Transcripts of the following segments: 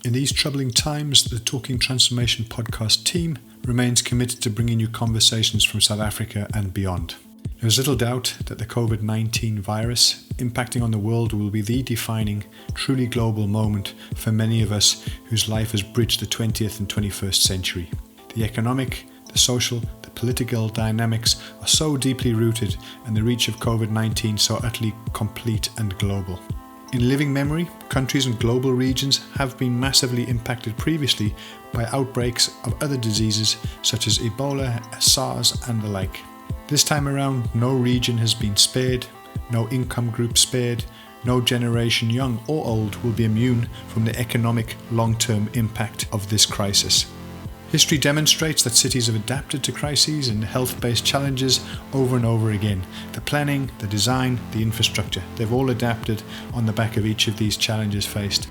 In these troubling times, the Talking Transformation podcast team remains committed to bringing you conversations from South Africa and beyond. There's little doubt that the COVID-19 virus impacting on the world will be the defining, truly global moment for many of us whose life has bridged the 20th and 21st century. The economic, the social, the political dynamics are so deeply rooted and the reach of COVID-19 so utterly complete and global. In living memory, countries and global regions have been massively impacted previously by outbreaks of other diseases such as Ebola, SARS and the like. This time around, no region has been spared, no income group spared, no generation young or old will be immune from the economic long-term impact of this crisis. History demonstrates that cities have adapted to crises and health-based challenges over and over again. The planning, the design, the infrastructure, they've all adapted on the back of each of these challenges faced.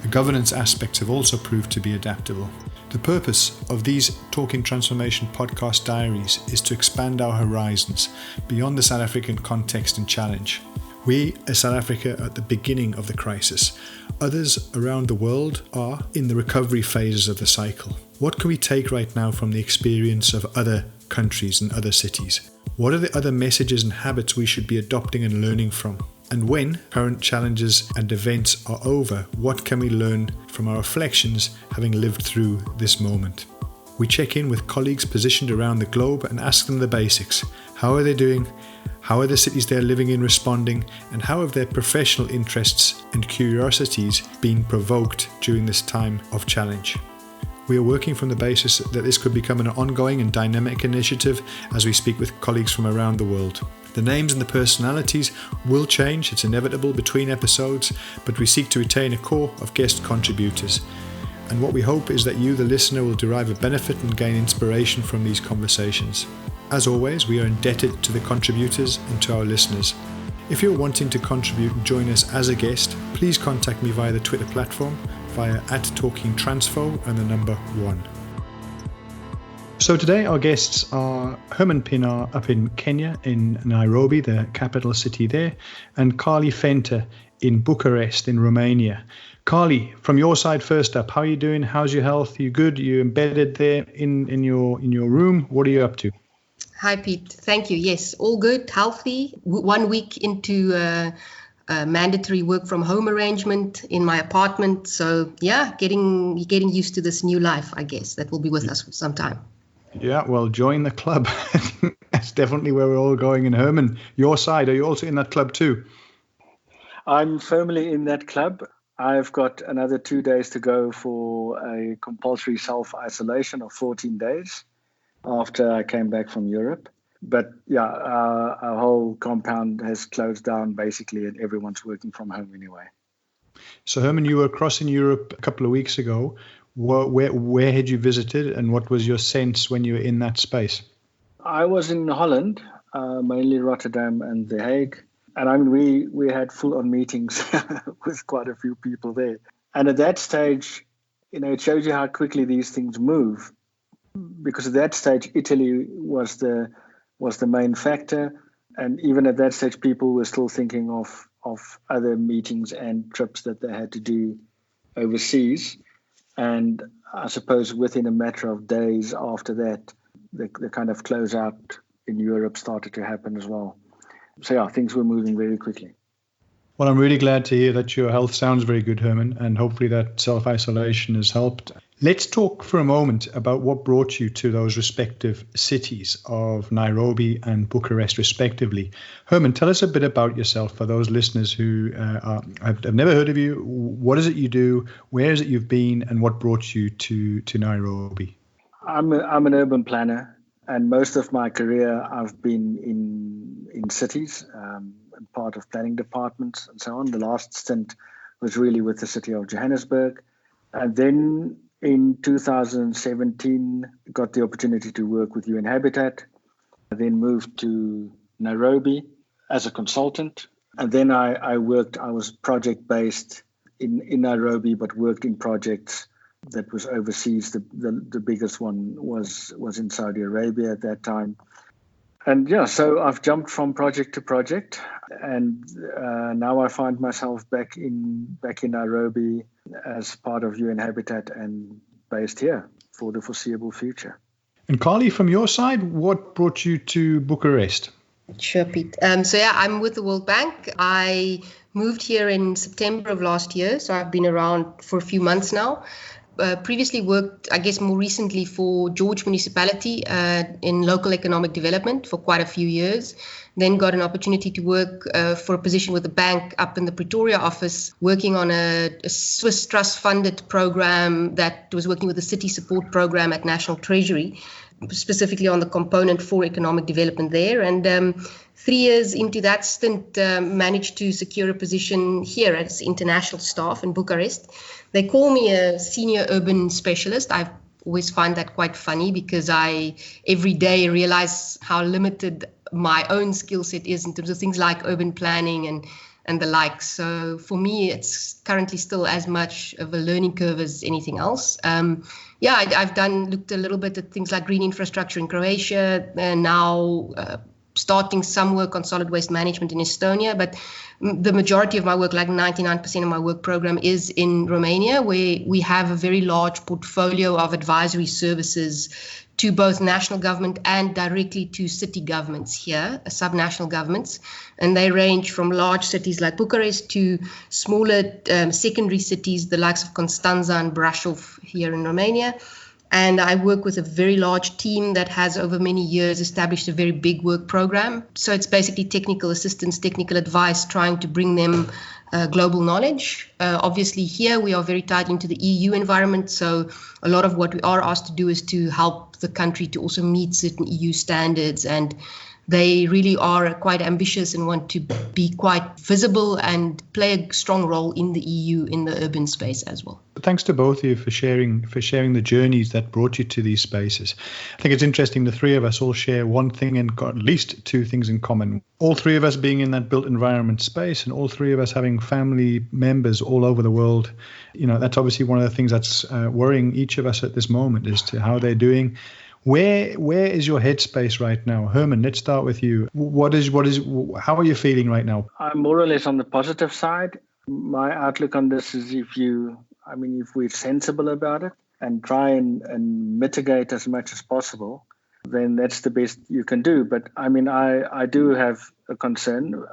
The governance aspects have also proved to be adaptable. The purpose of these Talking Transformation podcast diaries is to expand our horizons beyond the South African context and challenge. We, as South Africa, are at the beginning of the crisis. Others around the world are in the recovery phases of the cycle. What can we take right now from the experience of other countries and other cities? What are the other messages and habits we should be adopting and learning from? And when current challenges and events are over, what can we learn from our reflections having lived through this moment? We check in with colleagues positioned around the globe and ask them the basics. How are they doing? How are the cities they're living in responding? And how have their professional interests and curiosities been provoked during this time of challenge? We are working from the basis that this could become an ongoing and dynamic initiative as we speak with colleagues from around the world. The names and the personalities will change, it's inevitable between episodes, but we seek to retain a core of guest contributors. And what we hope is that you, the listener, will derive a benefit and gain inspiration from these conversations. As always, we are indebted to the contributors and to our listeners. If you're wanting to contribute and join us as a guest, please contact me via the Twitter platform via @TalkingTransfo and the number 1. So today our guests are Herman Pinar up in Kenya, in Nairobi, the capital city there, and Carly Fenter in Bucharest in Romania. Carly, from your side first up, how are you doing? How's your health? You good? You embedded there in your room? What are you up to? Hi, Pete. Thank you. Yes, all good, healthy. 1 week into a mandatory work from home arrangement in my apartment. So yeah, getting used to this new life, I guess, that will be with us for some time. Yeah, well, join the club. That's definitely where we're all going. And Herman, your side, are you also in that club too? I'm firmly in that club. I've got another 2 days to go for a compulsory self-isolation of 14 days after I came back from Europe. But yeah, our whole compound has closed down basically, and everyone's working from home anyway. So Herman, you were across in Europe a couple of weeks ago. Where had you visited, and what was your sense when you were in that space? I was in Holland, mainly Rotterdam and The Hague. And I mean, we had full-on meetings with quite a few people there. And at that stage, it shows you how quickly these things move. Because at that stage, Italy was the main factor. And even at that stage, people were still thinking of other meetings and trips that they had to do overseas. And I suppose within a matter of days after that, the kind of closeout in Europe started to happen as well. So yeah, things were moving very quickly. Well, I'm really glad to hear that your health sounds very good, Herman, and hopefully that self-isolation has helped. Let's talk for a moment about what brought you to those respective cities of Nairobi and Bucharest, respectively. Herman, tell us a bit about yourself for those listeners who have never heard of you. What is it you do? Where is it you've been? And what brought you to Nairobi? I'm an urban planner, and most of my career I've been in cities, part of planning departments and so on. The last stint was really with the city of Johannesburg. And then in 2017, got the opportunity to work with UN Habitat. I then moved to Nairobi as a consultant. And then I was project-based in Nairobi, but worked in projects that was overseas. The biggest one was in Saudi Arabia at that time. And yeah, so I've jumped from project to project, and now I find myself back in Nairobi as part of UN Habitat and based here for the foreseeable future. And Carly, from your side, what brought you to Bucharest? Sure, Pete. I'm with the World Bank. I moved here in September of last year, so I've been around for a few months now. Previously worked, I guess more recently, for George Municipality in local economic development for quite a few years. Then got an opportunity to work for a position with the bank up in the Pretoria office, working on a Swiss trust-funded program that was working with the city support program at National Treasury, specifically on the component for economic development there. And 3 years into that stint, managed to secure a position here as international staff in Bucharest. They call me a senior urban specialist. I always find that quite funny because I every day realize how limited my own skill set is in terms of things like urban planning and the like. So for me, it's currently still as much of a learning curve as anything else. I've looked a little bit at things like green infrastructure in Croatia, and now starting some work on solid waste management in Estonia. But the majority of my work, like 99% of my work program, is in Romania, where we have a very large portfolio of advisory services to both national government and directly to city governments here, subnational governments. And they range from large cities like Bucharest to smaller secondary cities, the likes of Constanța and Brașov here in Romania. And I work with a very large team that has over many years established a very big work program. So it's basically technical assistance, technical advice, trying to bring them global knowledge. Obviously, here we are very tied into the EU environment. So a lot of what we are asked to do is to help the country to also meet certain EU standards. And they really are quite ambitious and want to be quite visible and play a strong role in the EU in the urban space as well. Thanks to both of you for sharing the journeys that brought you to these spaces. I think it's interesting, the three of us all share one thing and got at least two things in common. All three of us being in that built environment space, and all three of us having family members all over the world. You know, that's obviously one of the things that's worrying each of us at this moment, as to how they're doing. Where is your headspace right now? Herman, let's start with you. How are you feeling right now? I'm more or less on the positive side. My outlook on this is if we're sensible about it and try and mitigate as much as possible, then that's the best you can do. But I do have a concern.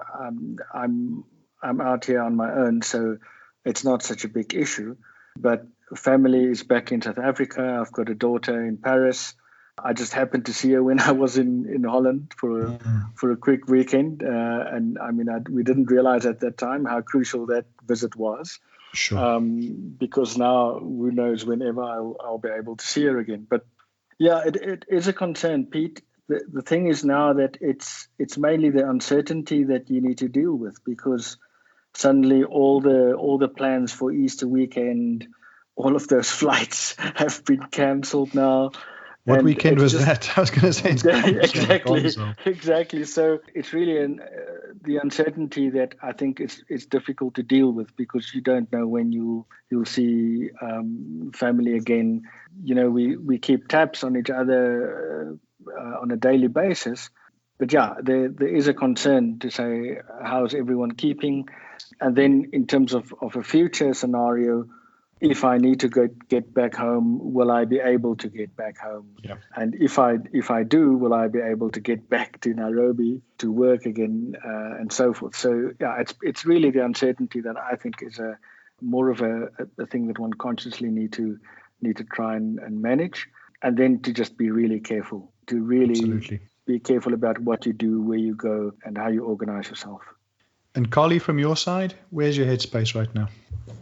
I'm out here on my own, so it's not such a big issue. But family is back in South Africa. I've got a daughter in Paris. I just happened to see her when I was in Holland for a quick weekend, we didn't realize at that time how crucial that visit was. Sure. Because now who knows whenever I'll be able to see her again. But yeah, it is a concern, Pete. The thing is now that it's mainly the uncertainty that you need to deal with, because suddenly all the plans for Easter weekend, all of those flights have been cancelled now. What weekend was that? I was going to say exactly. So it's really the uncertainty that I think it's difficult to deal with, because you don't know when you'll see family again. You know, we keep tabs on each other on a daily basis, but yeah, there is a concern to say, how's everyone keeping? And then in terms of a future scenario, if I need to get back home, will I be able to get back home? Yeah. And if I do, will I be able to get back to Nairobi to work again, and so forth? So yeah, it's really the uncertainty that I think is more of a thing that one consciously need to try and manage, and then to just be really careful, to really Absolutely. Be careful about what you do, where you go, and how you organize yourself. And Carly, from your side, where's your headspace right now?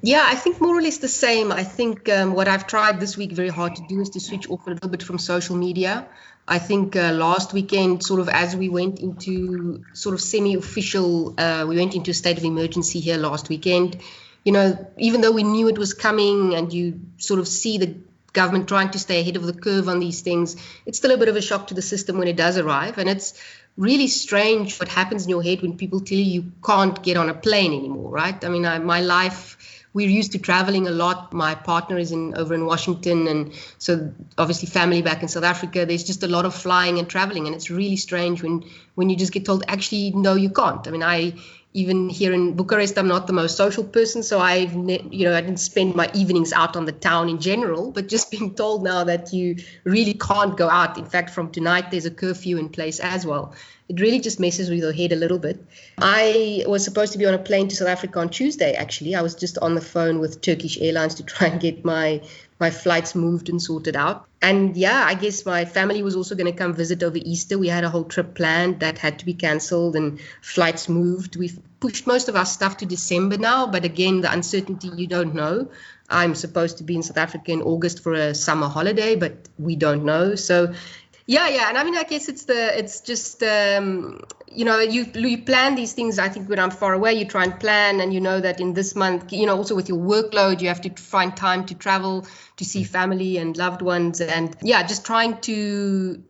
Yeah, I think more or less the same. I think what I've tried this week very hard to do is to switch off a little bit from social media. I think last weekend, sort of as we went into sort of semi-official, we went into a state of emergency here last weekend. You know, even though we knew it was coming and you sort of see the government trying to stay ahead of the curve on these things, it's still a bit of a shock to the system when it does arrive. And it's really strange what happens in your head when people tell you can't get on a plane anymore, right? I mean, my life, we're used to traveling a lot. My partner is over in Washington, and so obviously family back in South Africa. There's just a lot of flying and traveling, and it's really strange when you just get told, actually, no, you can't. I mean, even here in Bucharest, I'm not the most social person, so I didn't spend my evenings out on the town in general, but just being told now that you really can't go out. In fact, from tonight, there's a curfew in place as well. It really just messes with your head a little bit. I was supposed to be on a plane to South Africa on Tuesday, actually. I was just on the phone with Turkish Airlines to try and get my flights moved and sorted out. And yeah, I guess my family was also going to come visit over Easter. We had a whole trip planned that had to be cancelled and flights moved. We've pushed most of our stuff to December now, but again, the uncertainty, you don't know. I'm supposed to be in South Africa in August for a summer holiday, but we don't know. So yeah. And I mean, I guess it's just, you plan these things. I think when I'm far away, you try and plan, and you know that in this month, also with your workload, you have to find time to travel, to see family and loved ones. And yeah, just trying to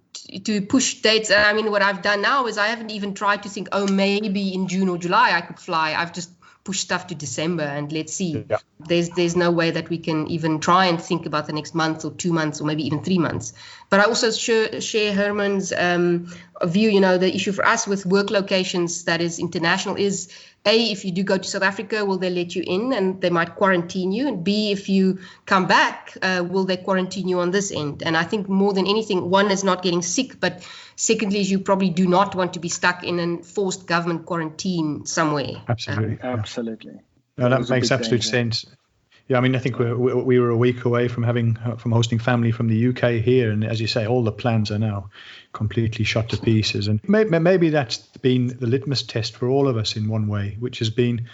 push dates. And I mean, what I've done now is I haven't even tried to think, maybe in June or July I could fly. I've just push stuff to December and let's see. Yeah. There's no way that we can even try and think about the next month or 2 months or maybe even 3 months. But I also share Herman's view. The issue for us with work locations that is international is A, if you do go to South Africa, will they let you in and they might quarantine you? And B, if you come back, will they quarantine you on this end? And I think more than anything, one is not getting sick, but secondly is you probably do not want to be stuck in a forced government quarantine somewhere. Absolutely. Absolutely. No, that makes absolute sense. Yeah, I mean, I think we were a week away from hosting family from the UK here, and as you say, all the plans are now completely shot to pieces. And maybe that's been the litmus test for all of us in one way, which has been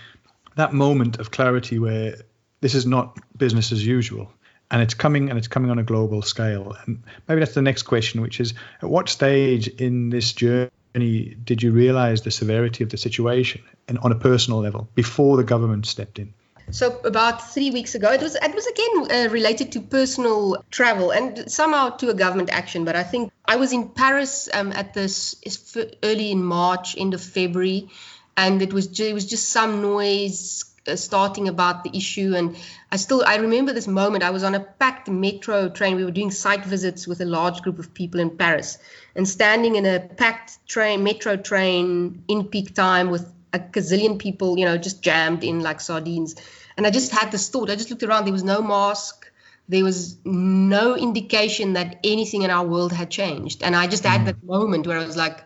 that moment of clarity where this is not business as usual, and it's coming on a global scale. And maybe that's the next question, which is, at what stage in this journey did you realize the severity of the situation, and on a personal level, before the government stepped in? So about 3 weeks ago, it was again related to personal travel and somehow to a government action. But I think I was in Paris at this early in March, end of February, and it was just some noise starting about the issue. And I remember this moment. I was on a packed metro train. We were doing site visits with a large group of people in Paris, and standing in a packed metro train in peak time with a gazillion people, just jammed in like sardines. And I just had this thought. I just looked around. There was no mask. There was no indication that anything in our world had changed. And I just had that moment where I was like,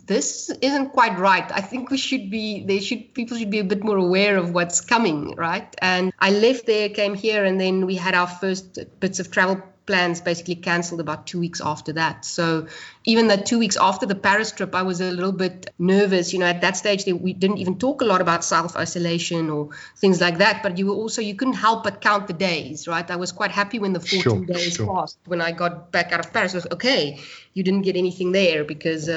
this isn't quite right. I think people should be a bit more aware of what's coming, right? And I left there, came here, and then we had our first bits of travel plans basically cancelled about 2 weeks after that. So even that 2 weeks after the Paris trip, I was a little bit nervous. At that stage, we didn't even talk a lot about self-isolation or things like that. But you couldn't help but count the days, right? I was quite happy when the 14 days passed. When I got back out of Paris, I was okay, you didn't get anything there because...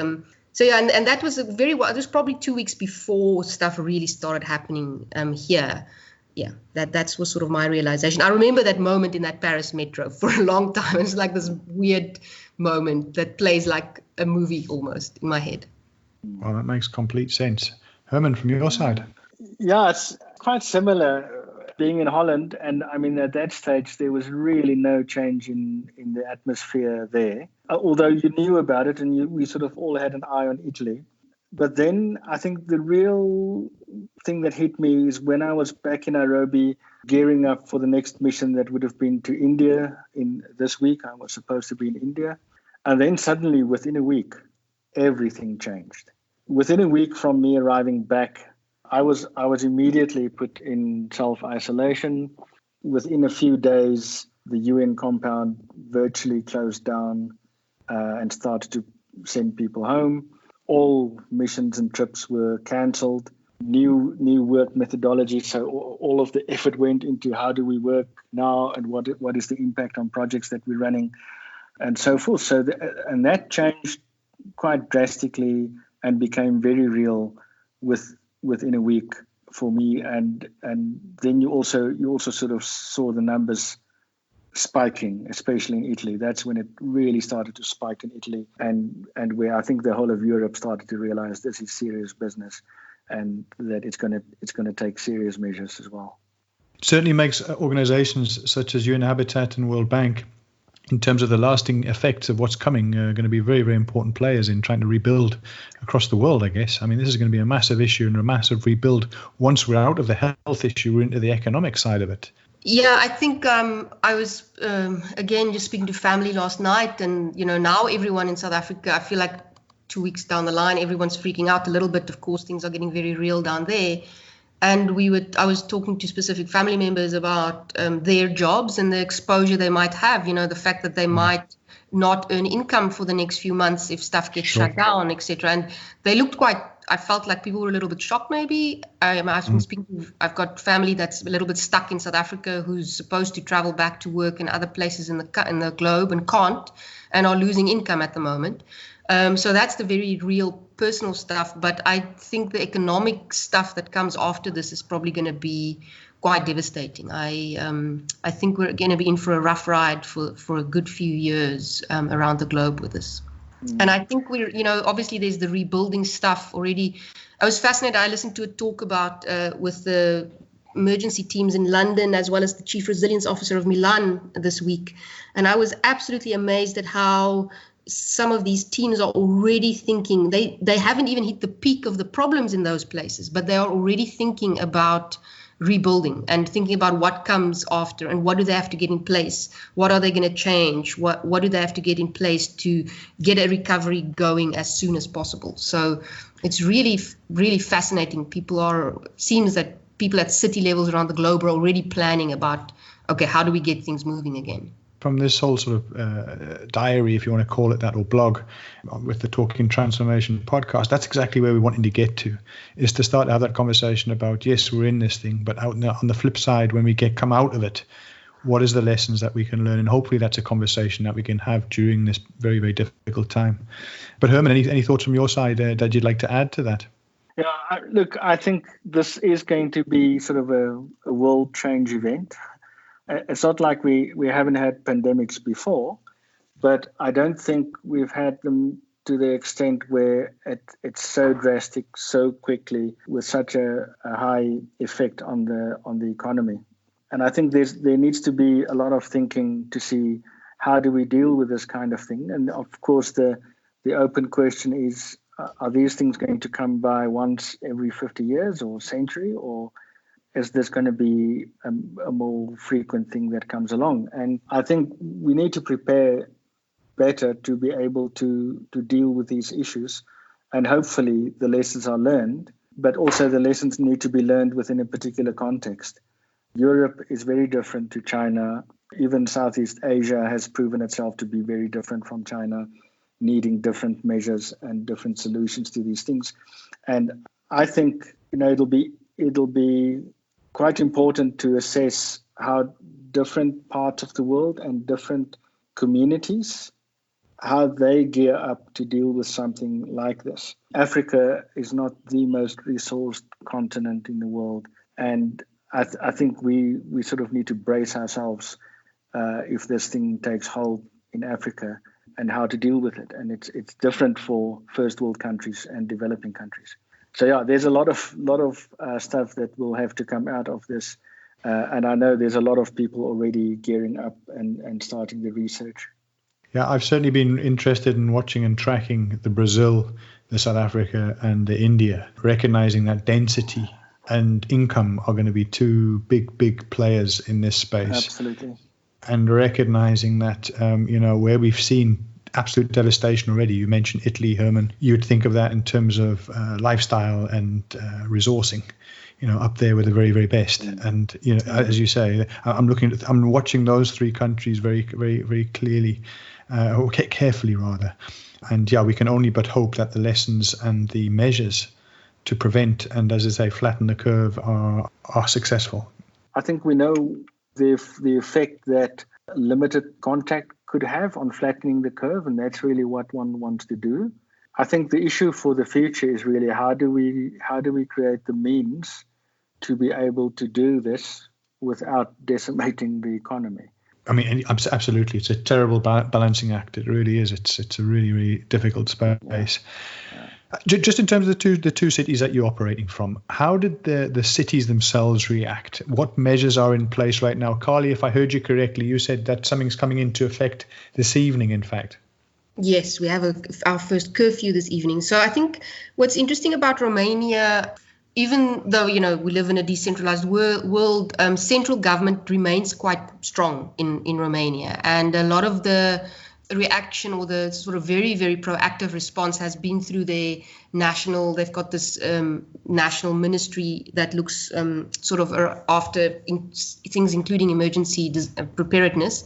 So yeah, and that was it was probably 2 weeks before stuff really started happening here. Yeah, that was sort of my realization. I remember that moment in that Paris metro for a long time. It's like this weird moment that plays like a movie almost in my head. Well, that makes complete sense. Herman, from your side? Yeah, it's quite similar. Being in Holland, and I mean, at that stage, there was really no change in the atmosphere there. Although you knew about it, and we sort of all had an eye on Italy. But then I think the real thing that hit me is when I was back in Nairobi, gearing up for the next mission that would have been to India in this week. I was supposed to be in India. And then suddenly, within a week, everything changed. Within a week from me arriving back, I was immediately put in self-isolation. Within a few days, the UN compound virtually closed down and started to send people home. All missions and trips were cancelled. New work methodology. So all of the effort went into how do we work now and what is the impact on projects that we're running and so forth. So and that changed quite drastically and became very real within a week for me. And then you also sort of saw the numbers spiking, especially in Italy. That's when it really started to spike in Italy, and where I think the whole of Europe started to realize this is serious business, and that it's going to take serious measures as well. It certainly makes organizations such as UN Habitat and World Bank in terms of the lasting effects of what's coming, are going to be very, very important players in trying to rebuild across the world, I guess. I mean, this is going to be a massive issue and a massive rebuild. Once we're out of the health issue, we're into the economic side of it. Yeah, I think I was, again, just speaking to family last night, and, now everyone in South Africa, I feel like 2 weeks down the line, everyone's freaking out a little bit. Of course, things are getting very real down there. And I was talking to specific family members about their jobs and the exposure they might have, the fact that they might not earn income for the next few months if stuff gets shut down, etc. And they looked I felt like people were a little bit shocked maybe. I've got family that's a little bit stuck in South Africa who's supposed to travel back to work in other places in the globe and can't, and are losing income at the moment. So that's the very real personal stuff. But I think the economic stuff that comes after this is probably going to be quite devastating. I think we're going to be in for a rough ride for a good few years around the globe with this. And I think obviously there's the rebuilding stuff already. I was fascinated. I listened to a talk about with the emergency teams in London, as well as the chief resilience officer of Milan this week. And I was absolutely amazed at how some of these teams are already thinking, they haven't even hit the peak of the problems in those places, but they are already thinking about rebuilding and thinking about what comes after and what do they have to get in place? What are they going to change? What do they have to get in place to get a recovery going as soon as possible? So it's really, really fascinating. Seems that people at city levels around the globe are already planning about, okay, how do we get things moving again? From this whole sort of diary, if you want to call it that, or blog, with the Talking Transformation podcast, that's exactly where we wanted to get to, is to start to have that conversation about, yes, we're in this thing, but on the flip side, when we come out of it, what is the lessons that we can learn? And hopefully that's a conversation that we can have during this very, very difficult time. But Herman, any thoughts from your side that you'd like to add to that? Yeah, look, I think this is going to be sort of a world change event. It's not like we haven't had pandemics before, but I don't think we've had them to the extent where it's so drastic, so quickly, with such a high effect on the economy. And I think there needs to be a lot of thinking to see how do we deal with this kind of thing. And of course, the open question is, are these things going to come by once every 50 years or century, or is this going to be a more frequent thing that comes along? And I think we need to prepare better to be able to deal with these issues. And hopefully the lessons are learned, but also the lessons need to be learned within a particular context. Europe is very different to China. Even Southeast Asia has proven itself to be very different from China, needing different measures and different solutions to these things. And I think, it'll be quite important to assess how different parts of the world and different communities, how they gear up to deal with something like this. Africa is not the most resourced continent in the world. And I think we sort of need to brace ourselves if this thing takes hold in Africa, and how to deal with it. And it's different for first world countries and developing countries. So yeah, there's a lot of stuff that will have to come out of this, and I know there's a lot of people already gearing up and starting the research. Yeah, I've certainly been interested in watching and tracking the Brazil, the South Africa, and the India, recognizing that density and income are going to be two big players in this space. Absolutely. And recognizing that, where we've seen absolute devastation already. You mentioned Italy, Herman. You would think of that in terms of lifestyle and resourcing, up there with the very, very best. And, as you say, I'm watching those three countries very, very, very clearly, or carefully rather. And yeah, we can only but hope that the lessons and the measures to prevent and, as I say, flatten the curve are successful. I think we know the effect that limited contact could have on flattening the curve, and that's really what one wants to do. I think the issue for the future is really how do we create the means to be able to do this without decimating the economy. I mean, absolutely, it's a terrible balancing act. It really is. It's a really, really difficult space. Yeah. Just in terms of the two cities that you're operating from, how did the cities themselves react? What measures are in place right now? Carly, if I heard you correctly, you said that something's coming into effect this evening, in fact. Yes, we have our first curfew this evening. So I think what's interesting about Romania, even though, we live in a decentralized world, central government remains quite strong in Romania. And a lot of the reaction or the sort of very, very proactive response has been through they've got this national ministry that looks sort of after things including emergency preparedness.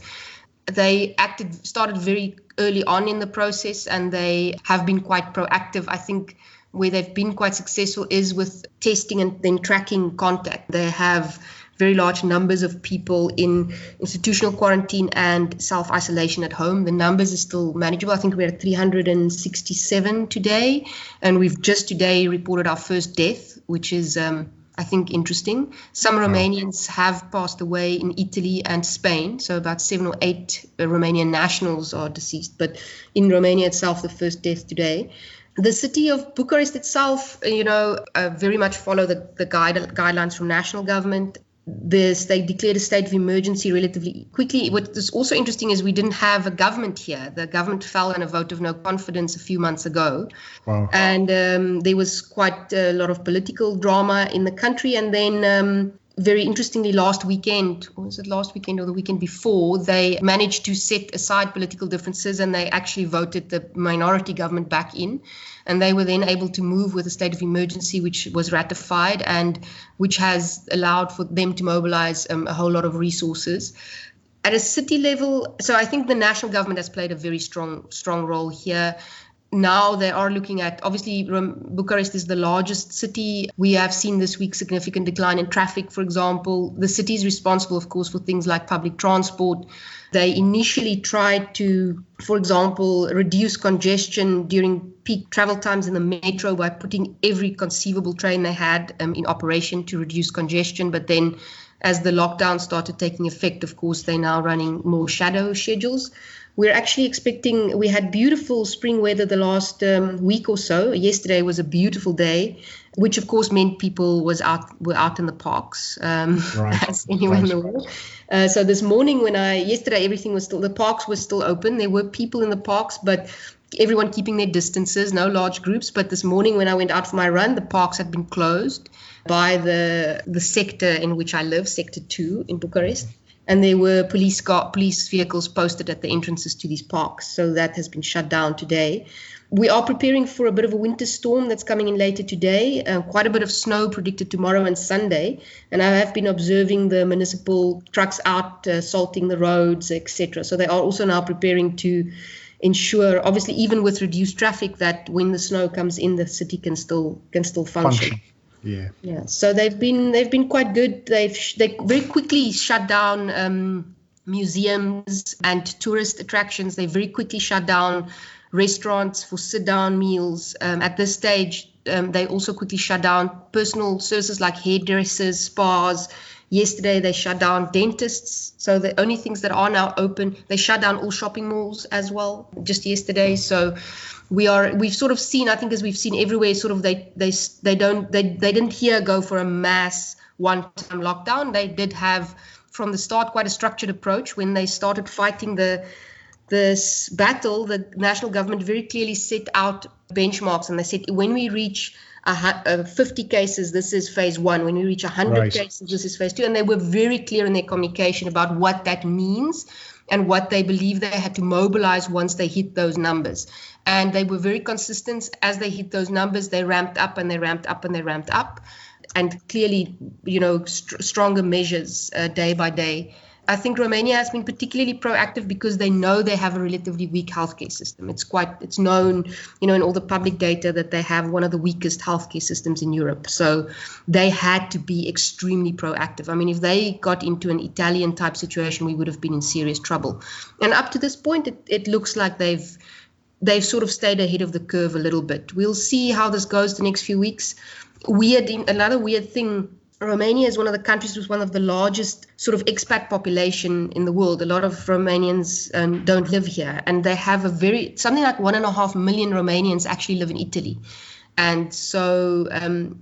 They started very early on in the process, and they have been quite proactive. I think where they've been quite successful is with testing and then tracking contact. They have very large numbers of people in institutional quarantine and self-isolation at home. The numbers are still manageable. I think we're at 367 today, and we've just today reported our first death, which is I think interesting. Some Romanians have passed away in Italy and Spain, so about 7 or 8 Romanian nationals are deceased. But in Romania itself, the first death today. The city of Bucharest itself, very much follow the guidelines from national government. They declared a state of emergency relatively quickly. What is also interesting is we didn't have a government here. The government fell in a vote of no confidence a few months ago. Wow. And there was quite a lot of political drama in the country. And then very interestingly, last weekend, or was it last weekend or the weekend before, they managed to set aside political differences and they actually voted the minority government back in. And they were then able to move with a state of emergency, which was ratified and which has allowed for them to mobilize a whole lot of resources. At a city level, so I think the national government has played a very strong role here. Now they are looking at, obviously, Bucharest is the largest city. We have seen this week significant decline in traffic, for example. The city is responsible, of course, for things like public transport. They initially tried to, for example, reduce congestion during peak travel times in the metro by putting every conceivable train they had in operation to reduce congestion. But then as the lockdown started taking effect, of course, they're now running more shadow schedules. We're actually we had beautiful spring weather the last week or so. Yesterday was a beautiful day, which of course meant people were out in the parks, as anywhere in the world. So this morning yesterday everything was the parks were still open. There were people in the parks, but everyone keeping their distances, no large groups. But this morning when I went out for my run, the parks had been closed by the sector in which I live, Sector 2 in Bucharest. And there were police vehicles posted at the entrances to these parks. So that has been shut down today. We are preparing for a bit of a winter storm that's coming in later today. Quite a bit of snow predicted tomorrow and Sunday. And I have been observing the municipal trucks out salting the roads, etc. So they are also now preparing to ensure, obviously, even with reduced traffic, that when the snow comes in, the city can still function. Yeah. So they've been quite good. They very quickly shut down museums and tourist attractions. They very quickly shut down restaurants for sit-down meals. At this stage, they also quickly shut down personal services like hairdressers, spas. Yesterday, they shut down dentists. So the only things that are now open, they shut down all shopping malls as well, just yesterday. So we've sort of seen, I think, as we've seen everywhere, sort of they didn't here go for a mass one-time lockdown. They did have from the start quite a structured approach. When they started fighting this battle, the national government very clearly set out benchmarks, and they said when we reach 50 cases, this is phase 1. When we reach 100 cases, this is phase 2. And they were very clear in their communication about what that means and what they believe they had to mobilize once they hit those numbers. And they were very consistent. As they hit those numbers, they ramped up and they ramped up and they ramped up. And clearly, stronger measures day by day. I think Romania has been particularly proactive because they know they have a relatively weak healthcare system. It's known, in all the public data that they have one of the weakest healthcare systems in Europe. So they had to be extremely proactive. I mean, if they got into an Italian type situation, we would have been in serious trouble. And up to this point, it looks like they've sort of stayed ahead of the curve a little bit. We'll see how this goes the next few weeks. Another weird thing, Romania is one of the countries with one of the largest sort of expat population in the world. A lot of Romanians don't live here, and they have something like 1.5 million Romanians actually live in Italy. And so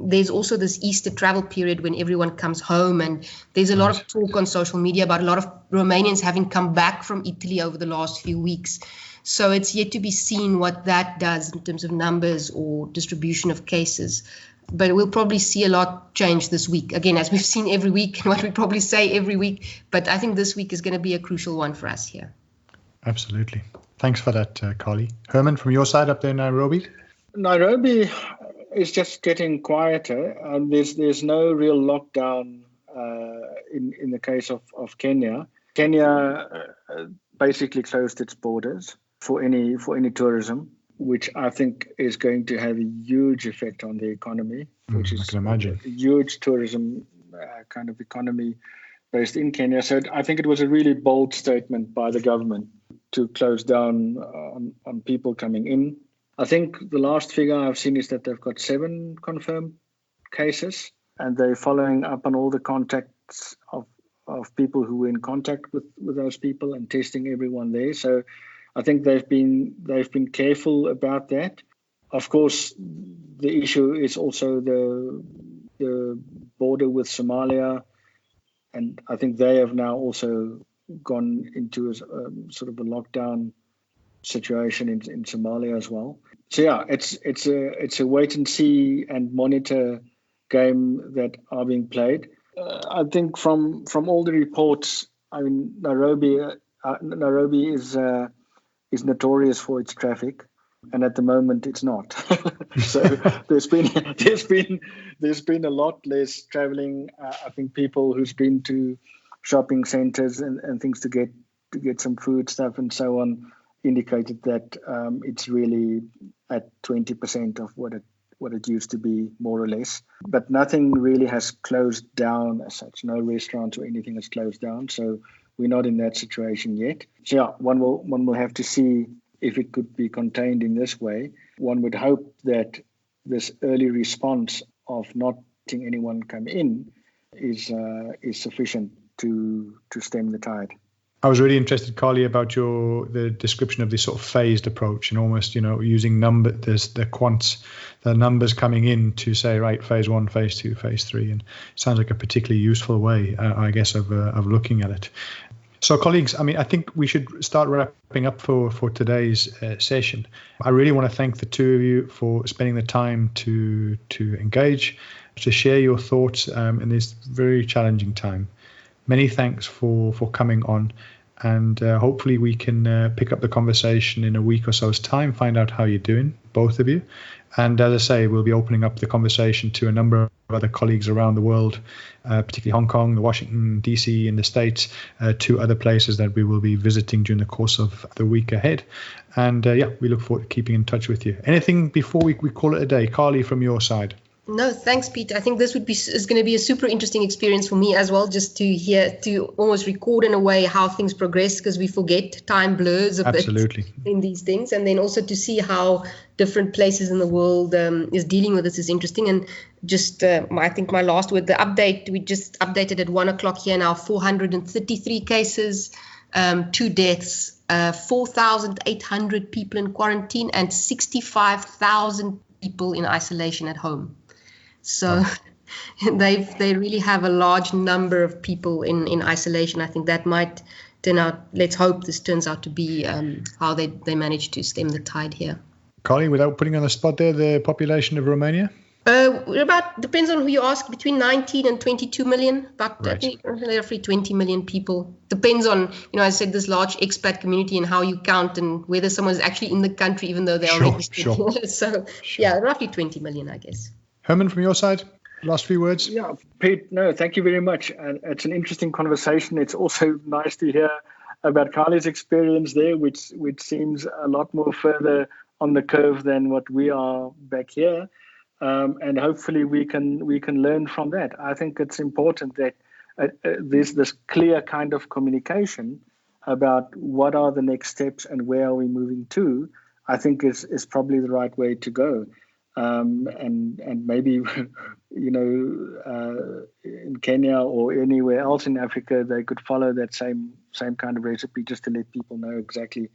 there's also this Easter travel period when everyone comes home, and there's a lot of talk on social media about a lot of Romanians having come back from Italy over the last few weeks. So it's yet to be seen what that does in terms of numbers or distribution of cases. But we'll probably see a lot change this week. Again, as we've seen every week, and what we probably say every week. But I think this week is going to be a crucial one for us here. Absolutely. Thanks for that, Carly. Herman, from your side up there in Nairobi? Nairobi is just getting quieter. There's no real lockdown in the case of Kenya. Kenya basically closed its borders for any tourism, which I think is going to have a huge effect on the economy, which is I can imagine. A huge tourism kind of economy based in Kenya. So I think it was a really bold statement by the government to close down on people coming in. I think the last figure I've seen is that they've got 7 confirmed cases, and they're following up on all the contacts of people who were in contact with those people and testing everyone there. So I think they've been careful about that. Of course, the issue is also the border with Somalia, and I think they have now also gone into a sort of a lockdown situation in Somalia as well. So yeah, it's a wait and see and monitor game that are being played. I think from all the reports, I mean, Nairobi is notorious for its traffic, and at the moment it's not. So there's been a lot less traveling. I think people who's been to shopping centers and things to get some food stuff and so on indicated that it's really at 20% of what it used to be, more or less. But nothing really has closed down as such. No restaurants or anything has closed down. So we're not in that situation yet. So yeah, one will have to see if it could be contained in this way. One would hope that this early response of not letting anyone come in is sufficient to stem the tide. I was really interested, Carly, about the description of this sort of phased approach and almost, using the numbers coming in to say, right, phase 1, phase 2, phase 3, and it sounds like a particularly useful way, I guess, of looking at it. So, colleagues, I think we should start wrapping up for today's session. I really want to thank the two of you for spending the time to engage, to share your thoughts in this very challenging time. Many thanks for coming on, and hopefully we can pick up the conversation in a week or so's time, find out how you're doing, both of you. And as I say, we'll be opening up the conversation to a number of other colleagues around the world, particularly Hong Kong, the Washington, D.C. in the States, 2 other places that we will be visiting during the course of the week ahead. And we look forward to keeping in touch with you. Anything before we call it a day? Carly, from your side? No, thanks, Pete. I think this is going to be a super interesting experience for me as well, just to almost record in a way how things progress, because we forget, time blurs a bit in these things, and then also to see how different places in the world is dealing with this is interesting. And just I think my last word, the update, we just updated at 1:00 here now, 433 cases, 2 deaths, 4,800 people in quarantine, and 65,000 people in isolation at home. So they really have a large number of people in isolation. I think that might turn out, let's hope this turns out to be how they manage to stem the tide here. Carly, without putting on the spot there, the population of Romania? Depends on who you ask, between 19 and 22 million, about right. I think roughly 20 million people. Depends on, I said, this large expat community and how you count and whether someone is actually in the country, even though they are registered. Sure. So, yeah, roughly 20 million, I guess. Herman, from your side, last few words? Yeah, Pete, no, thank you very much. And it's an interesting conversation. It's also nice to hear about Carly's experience there, which seems a lot more further on the curve than what we are back here. And hopefully we can learn from that. I think it's important that there's this clear kind of communication about what are the next steps and where are we moving to. I think is probably the right way to go. And maybe, in Kenya or anywhere else in Africa, they could follow that same kind of recipe just to let people know exactly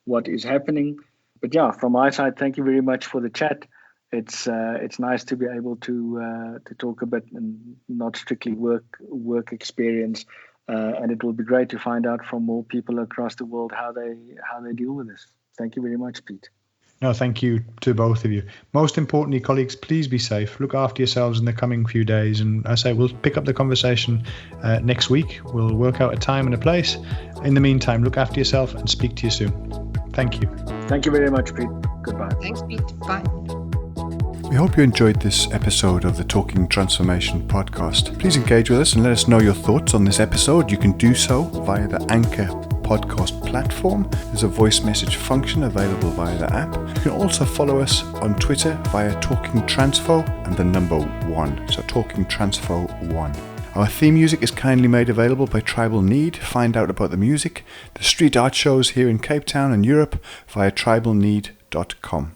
what is happening. But yeah, from my side, thank you very much for the chat. it's nice to be able to talk a bit and not strictly work experience. And it will be great to find out from more people across the world how they deal with this. Thank you very much, Pete. No, thank you to both of you. Most importantly, colleagues, please be safe. Look after yourselves in the coming few days. And I say we'll pick up the conversation next week. We'll work out a time and a place. In the meantime, look after yourself and speak to you soon. Thank you. Thank you very much, Pete. Goodbye. Thanks, Pete. Bye. We hope you enjoyed this episode of the Talking Transformation podcast. Please engage with us and let us know your thoughts on this episode. You can do so via the Anchor podcast platform. There's a voice message function available via the app. You can also follow us on Twitter via Talking Transfo and the number 1. So Talking Transfo 1. Our theme music is kindly made available by Tribal Need. Find out about the music, the street art shows here in Cape Town and Europe via tribalneed.com.